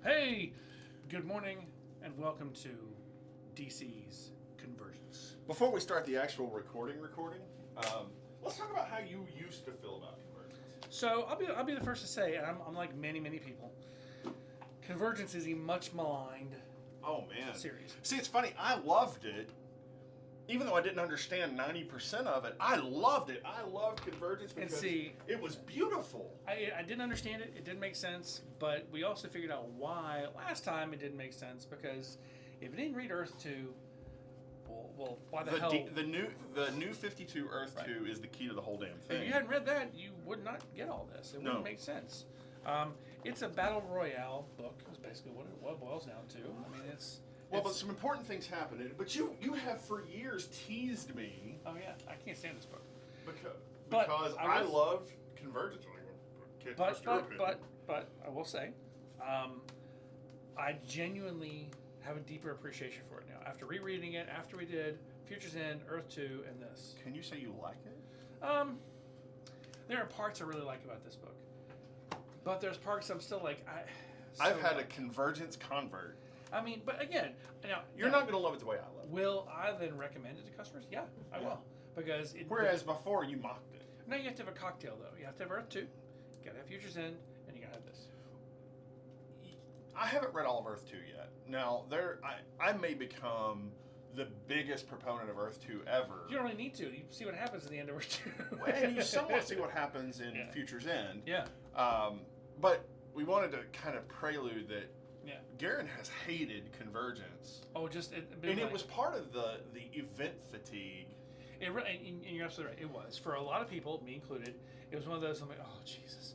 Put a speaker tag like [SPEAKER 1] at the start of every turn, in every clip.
[SPEAKER 1] Hey, good morning, and welcome to DC's Convergence.
[SPEAKER 2] Before we start the actual recording, let's talk about how you used to feel about Convergence.
[SPEAKER 1] So I'll be the first to say, and I'm like many people. Convergence is a much maligned series.
[SPEAKER 2] See, it's funny. I loved it, even though I didn't understand 90% of it. I loved it. I loved Convergence because it was beautiful.
[SPEAKER 1] I didn't understand it. It didn't make sense, but we also figured out why last time it didn't make sense because if you didn't read Earth 2, well, why the hell?
[SPEAKER 2] The new 52 Earth 2 is the key to the whole damn thing.
[SPEAKER 1] If you hadn't read that, you would not get all this. It wouldn't make sense. It's a battle royale book. Is basically what it boils down to. I mean,
[SPEAKER 2] but some important things happened. But you have for years teased me.
[SPEAKER 1] Oh yeah, I can't stand this book
[SPEAKER 2] because I love Convergence.
[SPEAKER 1] But I will say, I genuinely have a deeper appreciation for it now. After rereading it, after we did Future's End, Earth 2, and this.
[SPEAKER 2] Can you say you like it?
[SPEAKER 1] There are parts I really like about this book. But there's parts I'm still like,
[SPEAKER 2] I've had a Convergence convert.
[SPEAKER 1] I mean, but again,
[SPEAKER 2] you're not going to love it the way I love it.
[SPEAKER 1] Will I then recommend it to customers? Yeah, I will. Because
[SPEAKER 2] whereas before you mocked it.
[SPEAKER 1] Now you have to have a cocktail though. You have to have Earth 2, you got to have Future's End, and you got to have this.
[SPEAKER 2] I haven't read all of Earth 2 yet. Now, I may become the biggest proponent of Earth 2 ever.
[SPEAKER 1] You don't really need to. You see what happens at the end of Earth 2.
[SPEAKER 2] And you somewhat see what happens in Future's End.
[SPEAKER 1] Yeah.
[SPEAKER 2] But we wanted to kind of prelude that Garin has hated Convergence.
[SPEAKER 1] Oh,
[SPEAKER 2] it was part of the event fatigue.
[SPEAKER 1] And you're absolutely right. It was. For a lot of people, me included, it was one of those, I'm like, oh, Jesus.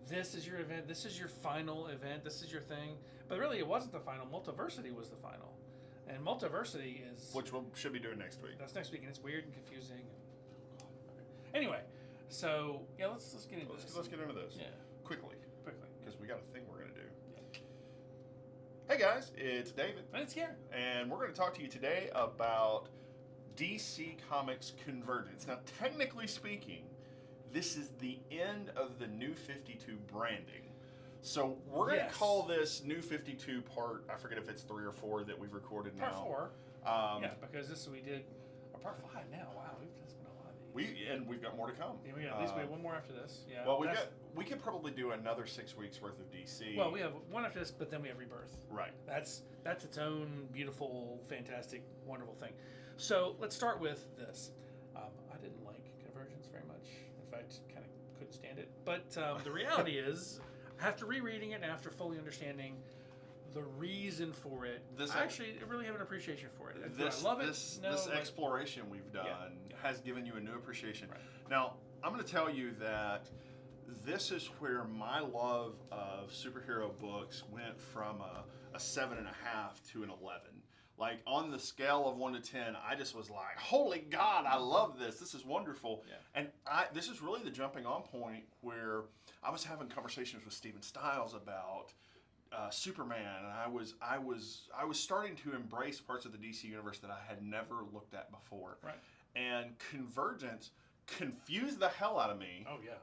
[SPEAKER 1] This is your event. This is your final event. This is your thing. But really, it wasn't the final. Multiversity was the final. And Multiversity is...
[SPEAKER 2] Which we should be doing next week.
[SPEAKER 1] That's next week, and it's weird and confusing. Anyway, so, let's get into this.
[SPEAKER 2] Let's get into this.
[SPEAKER 1] Yeah.
[SPEAKER 2] Quickly. Because we got a thing we're going to do.
[SPEAKER 1] Yeah.
[SPEAKER 2] Hey guys, it's David.
[SPEAKER 1] And it's Garin.
[SPEAKER 2] And we're going to talk to you today about DC Comics Convergence. Now, technically speaking, this is the end of the New 52 branding. So we're going to call this New 52 part, I forget if it's 3 or 4 that we've recorded now.
[SPEAKER 1] Part 4. Because we did part 5 now. Wow, it's been a lot of these.
[SPEAKER 2] We've got more to come.
[SPEAKER 1] Yeah, we got at least one more after this. Yeah.
[SPEAKER 2] Well, we could probably do another 6 weeks worth of DC.
[SPEAKER 1] Well, we have one after this, but then we have Rebirth.
[SPEAKER 2] Right.
[SPEAKER 1] That's its own beautiful, fantastic, wonderful thing. So let's start with this. I didn't like Convergence very much. In fact, kind of couldn't stand it. But the reality is, after rereading it and after fully understanding the reason for it, I really have an appreciation for it. I love it.
[SPEAKER 2] This exploration we've done has given you a new appreciation. Right. Now, I'm going to tell you that this is where my love of superhero books went from a 7.5 to an 11. Like, on the scale of 1 to 10, I just was like, holy God, I love this. This is wonderful. Yeah. And this is really the jumping on point where I was having conversations with Stephen Stiles about Superman, and I was starting to embrace parts of the DC universe that I had never looked at before.
[SPEAKER 1] Right.
[SPEAKER 2] And Convergence confused the hell out of me.
[SPEAKER 1] Oh, yeah.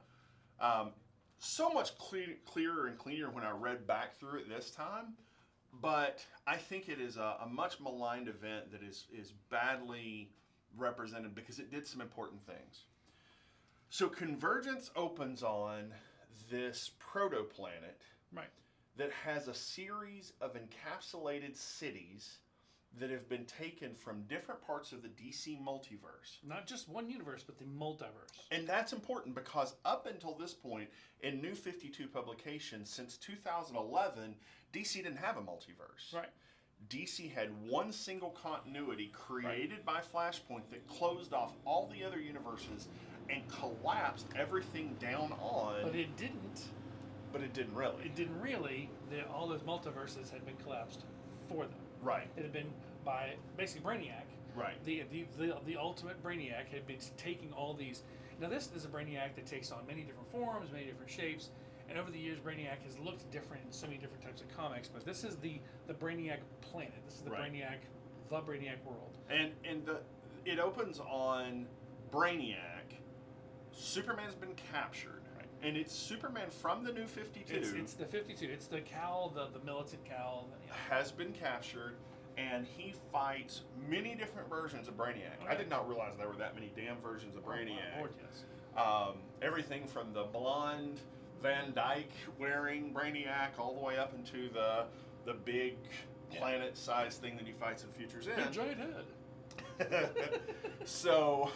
[SPEAKER 2] So much clearer and cleaner when I read back through it this time. But I think it is a much maligned event that is badly represented because it did some important things. So Convergence opens on this proto-planet that has a series of encapsulated cities that have been taken from different parts of the DC multiverse.
[SPEAKER 1] Not just one universe, but the multiverse.
[SPEAKER 2] And that's important because up until this point, in New 52 publications, since 2011, DC didn't have a multiverse.
[SPEAKER 1] Right.
[SPEAKER 2] DC had one single continuity created by Flashpoint that closed off all the other universes and collapsed everything down on...
[SPEAKER 1] But it didn't.
[SPEAKER 2] But it didn't really.
[SPEAKER 1] It didn't really. All those multiverses had been collapsed for them.
[SPEAKER 2] Right.
[SPEAKER 1] It had been by basically Brainiac.
[SPEAKER 2] Right.
[SPEAKER 1] The ultimate Brainiac had been taking all these... Now this is a Brainiac that takes on many different forms, many different shapes, and over the years Brainiac has looked different in so many different types of comics, but this is the Brainiac planet. This is the Brainiac world.
[SPEAKER 2] And it opens on Brainiac. Superman's been captured.
[SPEAKER 1] Right.
[SPEAKER 2] and it's Superman from the New 52.
[SPEAKER 1] It's the 52. It's the Cal, the militant Cal.
[SPEAKER 2] Has been captured, and he fights many different versions of Brainiac.
[SPEAKER 1] Okay.
[SPEAKER 2] I did not realize there were that many damn versions of Brainiac.
[SPEAKER 1] Oh, my Lord, yes.
[SPEAKER 2] Everything from the blonde Van Dyke wearing Brainiac all the way up into the big planet-sized thing that he fights in Futures End.
[SPEAKER 1] Big giant head.
[SPEAKER 2] So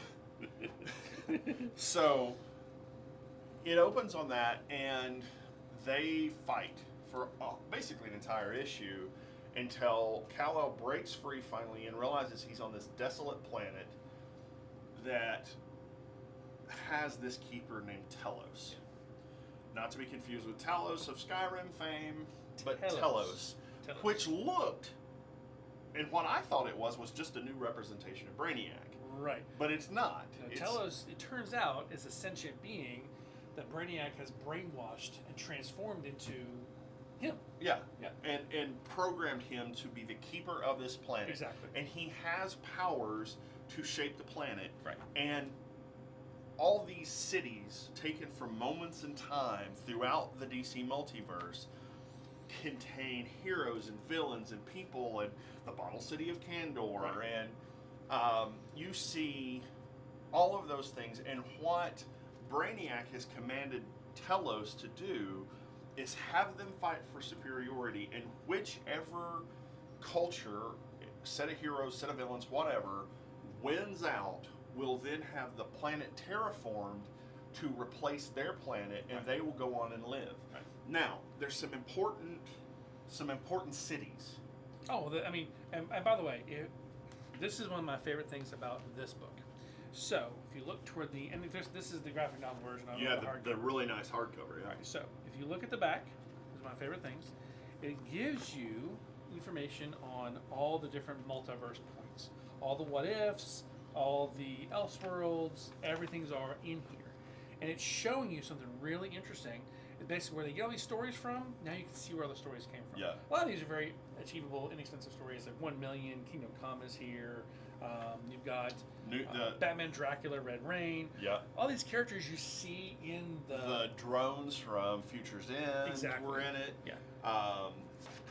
[SPEAKER 2] it opens on that, and they fight for basically an entire issue until Kal-El breaks free finally and realizes he's on this desolate planet that has this keeper named Telos. Not to be confused with Talos of Skyrim fame, but Telos. Which looked, and what I thought it was just a new representation of Brainiac.
[SPEAKER 1] Right.
[SPEAKER 2] But it's not.
[SPEAKER 1] No, Telos, it turns out, is a sentient being that Brainiac has brainwashed and transformed into him.
[SPEAKER 2] Yeah. And programmed him to be the keeper of this planet.
[SPEAKER 1] Exactly.
[SPEAKER 2] And he has powers to shape the planet.
[SPEAKER 1] Right.
[SPEAKER 2] And all these cities taken from moments in time throughout the DC multiverse contain heroes and villains and people, and the Bottle City of Kandor,
[SPEAKER 1] right.
[SPEAKER 2] And you see all of those things, and what Brainiac has commanded Telos to do is have them fight for superiority, and whichever culture, set of heroes, set of villains, whatever, wins out will then have the planet terraformed to replace their planet, and they will go on and live.
[SPEAKER 1] Right.
[SPEAKER 2] Now, there's some important cities.
[SPEAKER 1] Oh, and by the way, this is one of my favorite things about this book. So, if you look toward the end, this is the graphic novel version of
[SPEAKER 2] the really nice hardcover. Yeah.
[SPEAKER 1] Right, so, if you look at the back, this is my favorite things, it gives you information on all the different multiverse points, all the what ifs, all the Elseworlds, everything's all in here. And it's showing you something really interesting. Basically, where they get all these stories from, now you can see where all the stories came from.
[SPEAKER 2] Yeah.
[SPEAKER 1] A lot of these are very achievable, inexpensive stories. Like 1 Million, Kingdom Come is here. You've got Batman, Dracula, Red Rain.
[SPEAKER 2] Yeah.
[SPEAKER 1] All these characters you see in
[SPEAKER 2] the drones from Futures End were in it.
[SPEAKER 1] Yeah.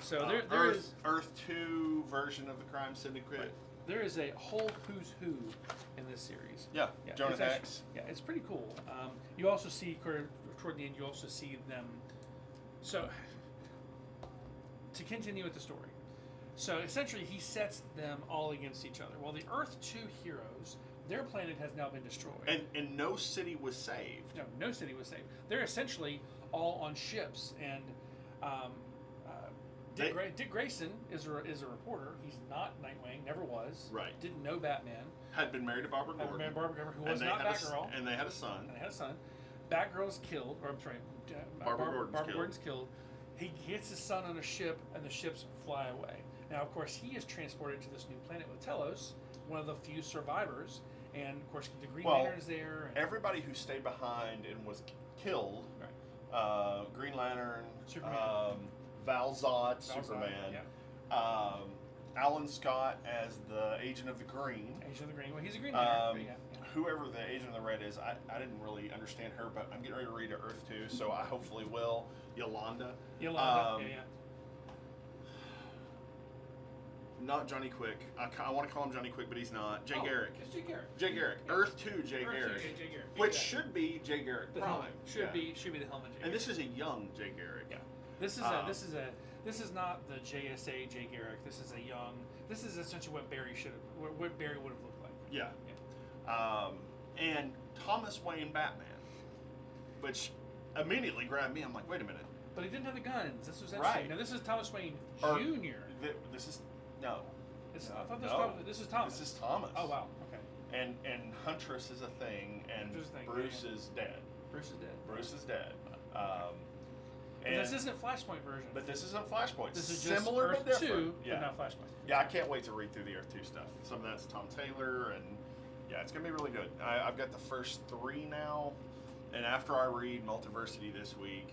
[SPEAKER 1] So there is
[SPEAKER 2] Earth 2 version of the Crime Syndicate.
[SPEAKER 1] Right. There is a whole who's who in this series.
[SPEAKER 2] Yeah. Jonah Hex.
[SPEAKER 1] Yeah, it's pretty cool. You also see toward the end, you also see them. So to continue with the story, so essentially he sets them all against each other. Well, the Earth 2 heroes, their planet has now been destroyed,
[SPEAKER 2] and no city was saved.
[SPEAKER 1] No city was saved. They're essentially all on ships, and Dick Grayson is a reporter. He's not Nightwing, never was.
[SPEAKER 2] Right.
[SPEAKER 1] Didn't know Batman.
[SPEAKER 2] Had been married to Barbara Gordon.
[SPEAKER 1] Who was not Batgirl.
[SPEAKER 2] And they had a son.
[SPEAKER 1] Batgirl's killed, or I'm sorry,
[SPEAKER 2] Barbara
[SPEAKER 1] Gordon's killed. He gets his son on a ship, and the ships fly away. Now, of course, he is transported to this new planet with Telos, one of the few survivors, and of course, the Green Lantern is there. And
[SPEAKER 2] everybody who stayed behind and was killed, Green Lantern,
[SPEAKER 1] Superman.
[SPEAKER 2] Val Zod, Superman, Alan Scott as the Agent of the Green.
[SPEAKER 1] Well, he's a Green Lantern.
[SPEAKER 2] Whoever the Agent of the Red is, I didn't really understand her, but I'm getting ready to read Earth 2, so I hopefully will. Yolanda. Not Johnny Quick. I want to call him Johnny Quick, but he's not. Jay Garrick.
[SPEAKER 1] It's Jay Garrick.
[SPEAKER 2] Jay Garrick.
[SPEAKER 1] Yeah.
[SPEAKER 2] Earth 2 Jay Garrick. Which should be Jay Garrick Prime.
[SPEAKER 1] Should be the Helmet Jay Garrick.
[SPEAKER 2] And this is a young Jay Garrick.
[SPEAKER 1] Yeah. This is not the JSA Jay Garrick. This is essentially what Barry would have looked like.
[SPEAKER 2] Yeah. And Thomas Wayne Batman, which immediately grabbed me. I'm like, wait a minute.
[SPEAKER 1] But he didn't have the guns. This was interesting.
[SPEAKER 2] Right.
[SPEAKER 1] Now this is Thomas Wayne Jr.
[SPEAKER 2] This is no.
[SPEAKER 1] I thought this is Thomas.
[SPEAKER 2] This is Thomas.
[SPEAKER 1] Oh wow. Okay.
[SPEAKER 2] And Huntress is a thing, and Bruce is dead. Bruce is dead.
[SPEAKER 1] And this isn't Flashpoint version.
[SPEAKER 2] But this isn't Flashpoint.
[SPEAKER 1] This is
[SPEAKER 2] similar
[SPEAKER 1] just Earth
[SPEAKER 2] but different.
[SPEAKER 1] 2, but not Flashpoint.
[SPEAKER 2] Yeah, I can't wait to read through the Earth 2 stuff. Some of that's Tom Taylor, and yeah, it's gonna be really good. I've got the first 3 now, and after I read Multiversity this week,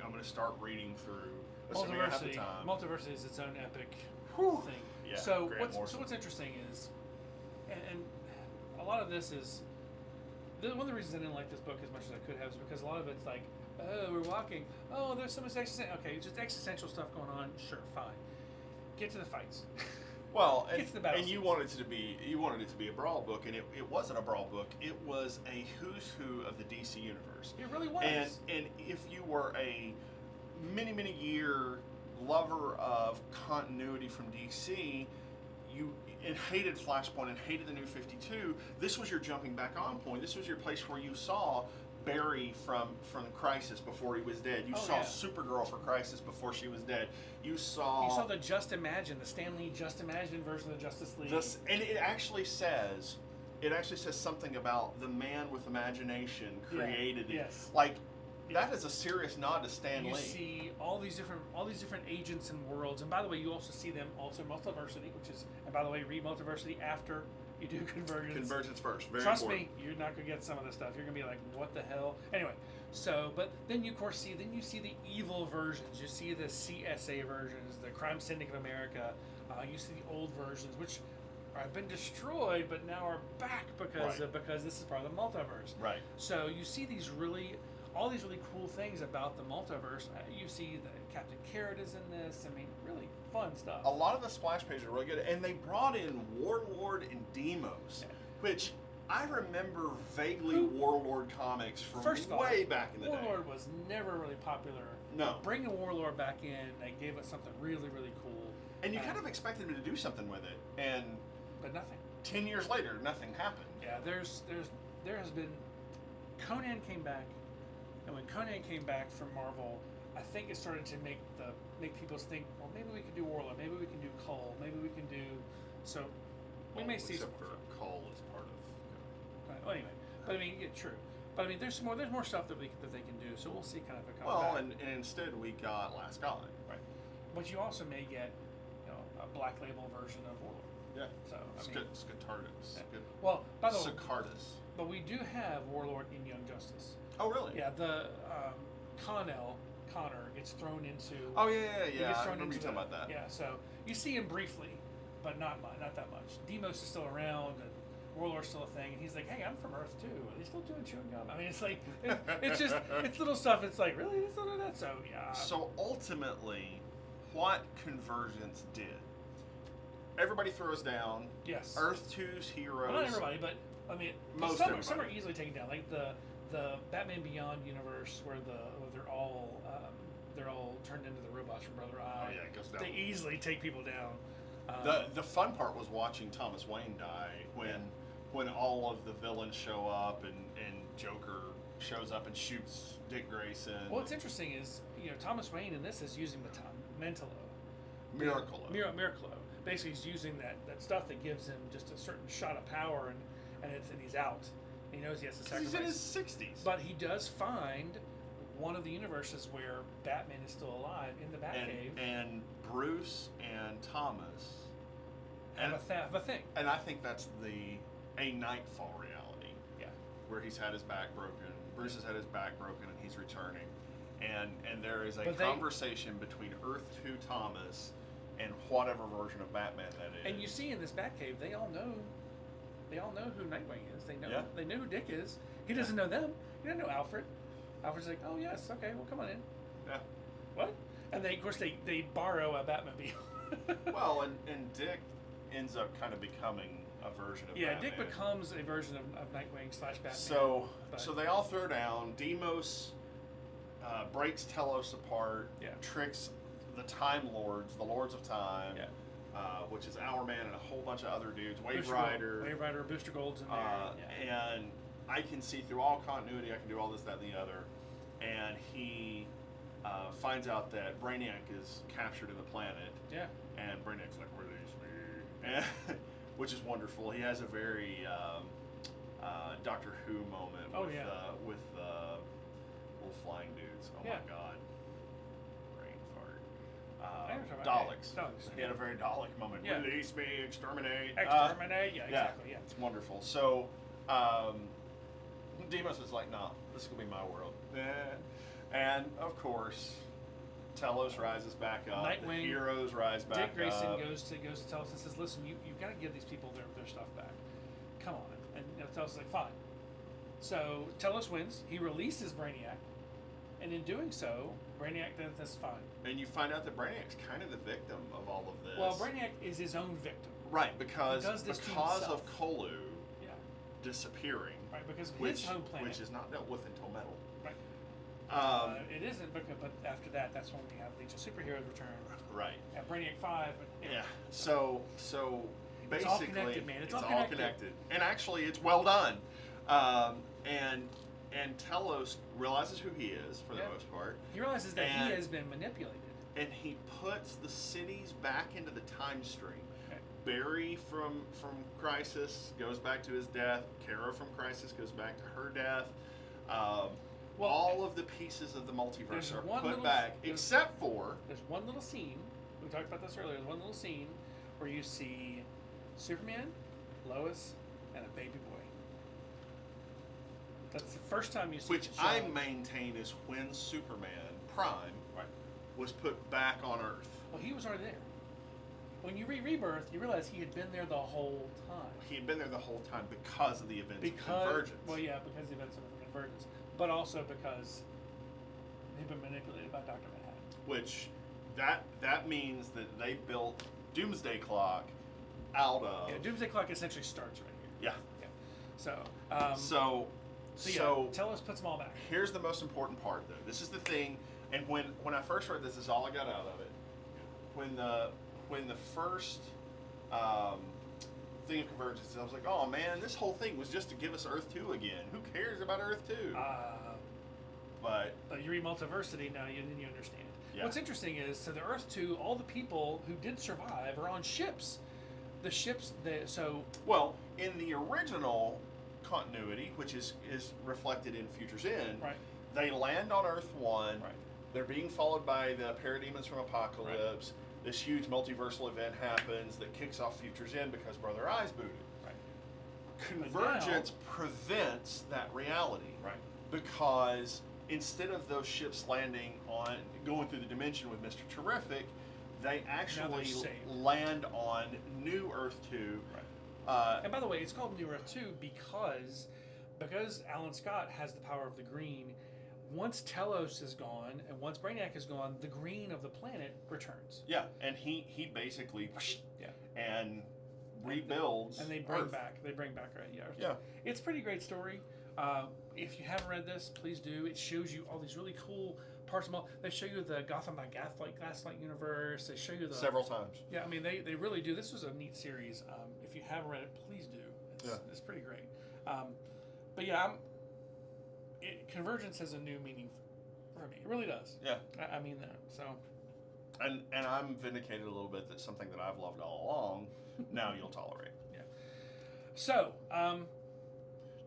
[SPEAKER 2] I'm gonna start reading through.
[SPEAKER 1] Multiversity is its own epic thing.
[SPEAKER 2] Yeah,
[SPEAKER 1] so what's interesting is, and a lot of this is, one of the reasons I didn't like this book as much as I could have is because a lot of it's like, oh, we're walking. Oh, there's so much existential. Okay, just existential stuff going on. Sure, fine. Get to the fights.
[SPEAKER 2] Well,
[SPEAKER 1] Get to the battle
[SPEAKER 2] and you wanted it to be a brawl book, and it wasn't a brawl book. It was a who's who of the DC universe.
[SPEAKER 1] It really was.
[SPEAKER 2] And if you were a many year lover of continuity from DC, and hated Flashpoint and hated the New 52, this was your jumping back on point. This was your place where you saw Barry from Crisis before he was dead. You saw Supergirl for Crisis before she was dead. You saw
[SPEAKER 1] the Just Imagine, the Stan Lee Just Imagine version of the Justice League.
[SPEAKER 2] And it actually says something about the man with imagination created it.
[SPEAKER 1] Yes.
[SPEAKER 2] Like, that is a serious nod to Stan Lee.
[SPEAKER 1] You see all these different agents and worlds, and by the way, you also see them also multiversity, which is, and by the way, read multiversity after you do Convergence.
[SPEAKER 2] Convergence first. Very
[SPEAKER 1] Trust
[SPEAKER 2] important.
[SPEAKER 1] me, you're not gonna get some of this stuff. You're gonna be like, what the hell? Anyway, but then you of course see the evil versions. You see the CSA versions, the Crime Syndicate of America. You see the old versions, which have been destroyed, but now are back because this is part of the multiverse.
[SPEAKER 2] Right.
[SPEAKER 1] So you see all these really cool things about the multiverse. You see that Captain Carrot is in this. I mean, really fun stuff.
[SPEAKER 2] A lot of the splash pages are really good, and they brought in Warlord and Demos, which I remember vaguely Warlord comics from way back in the day.
[SPEAKER 1] Warlord was never really popular.
[SPEAKER 2] No.
[SPEAKER 1] Bringing Warlord back in, they gave us something really, really cool.
[SPEAKER 2] And you kind of expected him to do something with it,
[SPEAKER 1] but nothing.
[SPEAKER 2] 10 years later, nothing happened.
[SPEAKER 1] Yeah, there has been. Conan came back. And when Conan came back from Marvel, I think it started to make people think, well, maybe we can do Warlord, maybe we can do Cull, maybe we can do. So we may see.
[SPEAKER 2] Except for Cull is part of.
[SPEAKER 1] Well, anyway, but I mean, yeah, true. But I mean, there's more stuff that they can do. So we'll see kind of a comes
[SPEAKER 2] Well,
[SPEAKER 1] back.
[SPEAKER 2] and instead we got Last God.
[SPEAKER 1] Right. But you also may get, a Black Label version of Warlord.
[SPEAKER 2] Yeah.
[SPEAKER 1] So
[SPEAKER 2] Scartardus.
[SPEAKER 1] Yeah. Well, by the way,
[SPEAKER 2] Sicardus.
[SPEAKER 1] but we do have Warlord in Young Justice.
[SPEAKER 2] Oh, really?
[SPEAKER 1] Yeah, the Connor gets thrown into.
[SPEAKER 2] Oh yeah.
[SPEAKER 1] He gets
[SPEAKER 2] I
[SPEAKER 1] thrown
[SPEAKER 2] remember you
[SPEAKER 1] into
[SPEAKER 2] talking about that.
[SPEAKER 1] Yeah, so you see him briefly, but not that much. Demos is still around, and Warlord's still a thing, and he's like, "Hey, I'm from Earth too. Are they still doing chewing gum?" I mean, it's like it's little stuff. It's like, really, they still do that? So yeah.
[SPEAKER 2] So ultimately, what Convergence did? Everybody throws down.
[SPEAKER 1] Yes.
[SPEAKER 2] Earth 2's heroes.
[SPEAKER 1] Well, not everybody, but I mean, some are easily taken down. Like the Batman Beyond universe, where they're all turned into the robots from Brother Eye.
[SPEAKER 2] Oh yeah, it goes down.
[SPEAKER 1] They easily take people down.
[SPEAKER 2] The fun part was watching Thomas Wayne die when all of the villains show up and Joker shows up and shoots Dick Grayson.
[SPEAKER 1] Well, what's interesting is Thomas Wayne in this is using the
[SPEAKER 2] Miracolo.
[SPEAKER 1] Miracolo. Basically, he's using that stuff that gives him just a certain shot of power, and he's out. He knows he has to sacrifice.
[SPEAKER 2] He's in his 60s.
[SPEAKER 1] But he does find one of the universes where Batman is still alive in the Batcave.
[SPEAKER 2] And Bruce and Thomas
[SPEAKER 1] have a thing.
[SPEAKER 2] And I think that's a Nightfall reality.
[SPEAKER 1] Yeah.
[SPEAKER 2] Where he's had his back broken. Bruce has had his back broken and he's returning. And there is a conversation between Earth 2 Thomas and whatever version of Batman that is.
[SPEAKER 1] And you see in this Batcave, they all know who Nightwing is. They know who Dick is. He doesn't know them. He doesn't know Alfred. Alfred's like, oh yes, okay, well come on in.
[SPEAKER 2] Yeah.
[SPEAKER 1] What? And they borrow a Batmobile.
[SPEAKER 2] Well, and Dick ends up kind of becoming a version of Batman.
[SPEAKER 1] Yeah, Dick becomes a version of Nightwing / Batman.
[SPEAKER 2] So they all throw down. Demos breaks Telos apart.
[SPEAKER 1] Yeah.
[SPEAKER 2] Tricks the Time Lords, the Lords of Time.
[SPEAKER 1] Yeah.
[SPEAKER 2] Which is Hourman and a whole bunch of other dudes. Wave
[SPEAKER 1] Booster
[SPEAKER 2] Rider,
[SPEAKER 1] Booster Gold's in there.
[SPEAKER 2] And I can see through all continuity. I can do all this, that, and the other. And he finds out that Brainiac is captured in the planet.
[SPEAKER 1] Yeah.
[SPEAKER 2] And Brainiac's like, release me. And, which is wonderful. He has a very Doctor Who moment with the little flying dudes. Oh my God. Brain fart. Daleks. He had a very Dalek moment.
[SPEAKER 1] Yeah.
[SPEAKER 2] Release me, exterminate.
[SPEAKER 1] Exterminate, exactly. Yeah.
[SPEAKER 2] It's wonderful. So, Demos is like, no, this is going to be my world. And, of course, Telos rises back up.
[SPEAKER 1] Nightwing,
[SPEAKER 2] the heroes rise back
[SPEAKER 1] Dick Grayson
[SPEAKER 2] up.
[SPEAKER 1] goes to Telos and says, listen, you've got to give these people their stuff back. Come on. And Telos is like, fine. So Telos wins. He releases Brainiac, and in doing so, Brainiac does this fine.
[SPEAKER 2] And you find out that Brainiac's kind of the victim of all of this.
[SPEAKER 1] Well, Brainiac is his own victim.
[SPEAKER 2] Right, because
[SPEAKER 1] himself.
[SPEAKER 2] of Kolu
[SPEAKER 1] Yeah.
[SPEAKER 2] disappearing.
[SPEAKER 1] Right, because
[SPEAKER 2] which,
[SPEAKER 1] his home planet.
[SPEAKER 2] which is not dealt with until Metal.
[SPEAKER 1] Right. It isn't, because, but after that, that's when we have Legion of Superheroes return.
[SPEAKER 2] Right.
[SPEAKER 1] At Brainiac 5.
[SPEAKER 2] Yeah. So basically,
[SPEAKER 1] it's all connected, man. It's all connected.
[SPEAKER 2] And actually, it's well done. And Telos realizes who he is for the most part.
[SPEAKER 1] He realizes that he has been manipulated.
[SPEAKER 2] And he puts the cities back into the time stream.
[SPEAKER 1] Okay.
[SPEAKER 2] Barry from Crisis goes back to his death. Kara from Crisis goes back to her death. All of the pieces of the multiverse are put back, except for...
[SPEAKER 1] There's one little scene, we talked about this earlier, there's one little scene where you see Superman, Lois, and a baby boy. That's the first time you see
[SPEAKER 2] Which I maintain is when Superman Prime was put back on Earth.
[SPEAKER 1] Well, he was already there. When you read Rebirth, you realize he had been there the whole time.
[SPEAKER 2] He had been there the whole time because of the events of Convergence.
[SPEAKER 1] Well, yeah, because of the events of Convergence. But also because he'd been manipulated by Dr. Manhattan.
[SPEAKER 2] Which, that means that they built Doomsday Clock out of...
[SPEAKER 1] Yeah, Doomsday Clock essentially starts right here.
[SPEAKER 2] Yeah.
[SPEAKER 1] So,
[SPEAKER 2] So
[SPEAKER 1] Telos puts them all back.
[SPEAKER 2] Here's the most important part, though. This is the thing, and when I first read this is all I got out of it. When the first thing of Convergence, I was like, oh man, this whole thing was just to give us Earth 2 again. Who cares about Earth 2? But
[SPEAKER 1] you read Multiversity now, then you understand.
[SPEAKER 2] Yeah.
[SPEAKER 1] What's interesting is, so the Earth 2, all the people who did survive are on ships. The ships,
[SPEAKER 2] well, in the original continuity, which is reflected in Futures End, they land on Earth 1.
[SPEAKER 1] Right.
[SPEAKER 2] They're being followed by the parademons from Apocalypse. Right. This huge multiversal event happens that kicks off Futures End because Brother Eye's booted.
[SPEAKER 1] Right.
[SPEAKER 2] Convergence prevents that reality.
[SPEAKER 1] Right.
[SPEAKER 2] Because instead of those ships going through the dimension with Mr. Terrific, they actually land on New Earth 2.
[SPEAKER 1] Right. And by the way, it's called New Earth 2 because Alan Scott has the power of the green. Once Telos is gone and once Brainiac is gone, the green of the planet returns.
[SPEAKER 2] Yeah, and he basically and rebuilds.
[SPEAKER 1] And they bring back Earth.
[SPEAKER 2] Yeah.
[SPEAKER 1] It's a pretty great story. If you haven't read this, please do. It shows you all these really cool parts of they show you the Gotham by Gaslight universe. They show you
[SPEAKER 2] several times.
[SPEAKER 1] Yeah, I mean they really do. This was a neat series. If you haven't read it, please do. It's pretty great. But yeah, Convergence has a new meaning for me. It really does.
[SPEAKER 2] Yeah.
[SPEAKER 1] I mean that. So.
[SPEAKER 2] And I'm vindicated a little bit that something that I've loved all along, now you'll tolerate.
[SPEAKER 1] Yeah. So.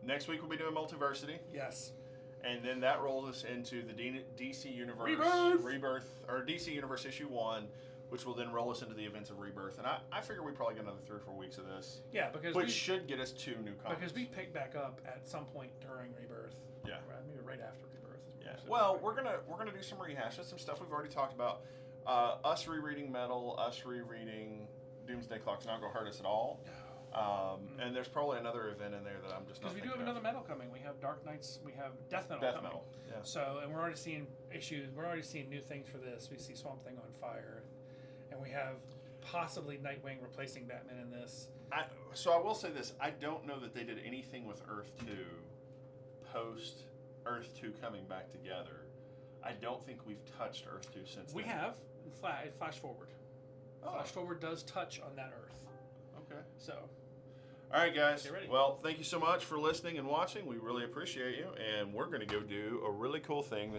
[SPEAKER 2] Next week we'll be doing Multiversity.
[SPEAKER 1] Yes.
[SPEAKER 2] And then that rolls us into the DC Universe Rebirth, or DC Universe issue 1, which will then roll us into the events of Rebirth. And I figure we probably get another 3 or 4 weeks of this.
[SPEAKER 1] Yeah, which
[SPEAKER 2] should get us 2 new comics.
[SPEAKER 1] Because we pick back up at some point during Rebirth.
[SPEAKER 2] Yeah.
[SPEAKER 1] Maybe right after Rebirth.
[SPEAKER 2] Yeah. Well, we're gonna do some rehash. Some stuff we've already talked about. Us rereading Metal, us rereading Doomsday Clock's not gonna hurt us at all. And there's probably another event in there that I'm just not.
[SPEAKER 1] Because we do have another Metal coming. We have Dark Knights. We have Death Metal coming.
[SPEAKER 2] Yeah.
[SPEAKER 1] So, and we're already seeing issues. We're already seeing new things for this. We see Swamp Thing on fire, and we have possibly Nightwing replacing Batman in this.
[SPEAKER 2] So I will say this: I don't know that they did anything with Earth 2 post Earth 2 coming back together. I don't think we've touched Earth 2 since.
[SPEAKER 1] We have Flash Forward.
[SPEAKER 2] Oh.
[SPEAKER 1] Flash Forward does touch on that Earth.
[SPEAKER 2] Okay.
[SPEAKER 1] So.
[SPEAKER 2] All right, guys. Well, thank you so much for listening and watching. We really appreciate you, and we're going to go do a really cool thing that